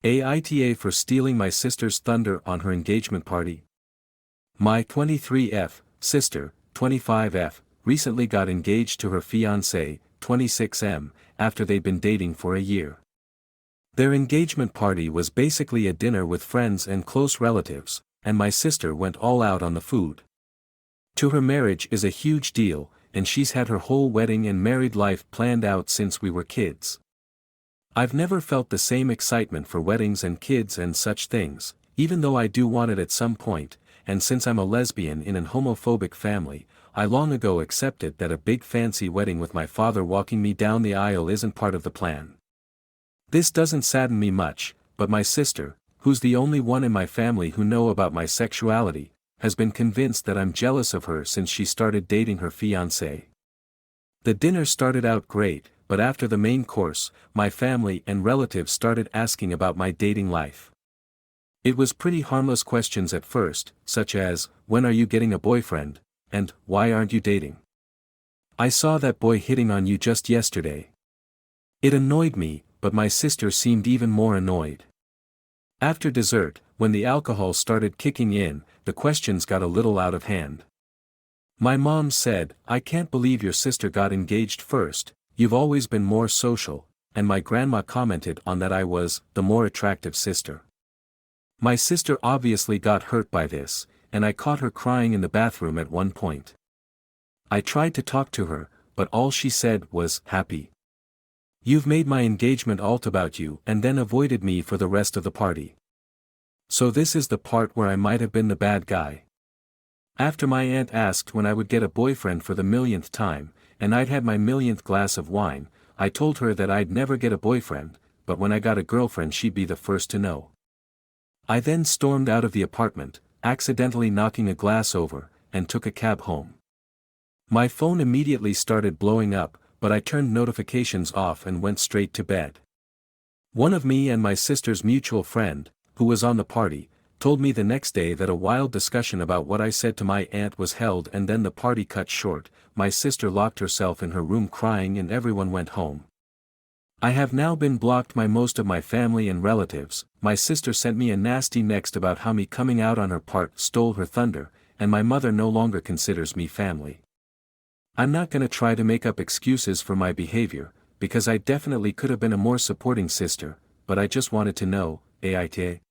AITA for stealing my sister's thunder on her engagement party. My 23F sister, 25F, recently got engaged to her fiancé, 26M, after they'd been dating for a year. Their engagement party was basically a dinner with friends and close relatives, and my sister went all out on the food. To her, marriage is a huge deal, and she's had her whole wedding and married life planned out since we were kids. I've never felt the same excitement for weddings and kids and such things, even though I do want it at some point, and since I'm a lesbian in an homophobic family, I long ago accepted that a big fancy wedding with my father walking me down the aisle isn't part of the plan. This doesn't sadden me much, but my sister, who's the only one in my family who know about my sexuality, has been convinced that I'm jealous of her since she started dating her fiancé. The dinner started out great, but after the main course, my family and relatives started asking about my dating life. It was pretty harmless questions at first, such as, "When are you getting a boyfriend?" and "Why aren't you dating? I saw that boy hitting on you just yesterday." It annoyed me, but my sister seemed even more annoyed. After dessert, when the alcohol started kicking in, the questions got a little out of hand. My mom said, "I can't believe your sister got engaged first, you've always been more social," and my grandma commented on that I was the more attractive sister. My sister obviously got hurt by this, and I caught her crying in the bathroom at one point. I tried to talk to her, but all she said was, "Happy. You've made my engagement all about you," and then avoided me for the rest of the party. So this is the part where I might have been the bad guy. After my aunt asked when I would get a boyfriend for the millionth time, and I'd had my millionth glass of wine, I told her that I'd never get a boyfriend, but when I got a girlfriend she'd be the first to know. I then stormed out of the apartment, accidentally knocking a glass over, and took a cab home. My phone immediately started blowing up, but I turned notifications off and went straight to bed. One of me and my sister's mutual friend, who was on the party, told me the next day that a wild discussion about what I said to my aunt was held, and then the party cut short. My sister locked herself in her room crying and everyone went home. I have now been blocked by most of my family and relatives. My sister sent me a nasty next about how me coming out on her part stole her thunder, and my mother no longer considers me family. I'm not gonna try to make up excuses for my behavior, because I definitely could have been a more supporting sister, but I just wanted to know, AITA.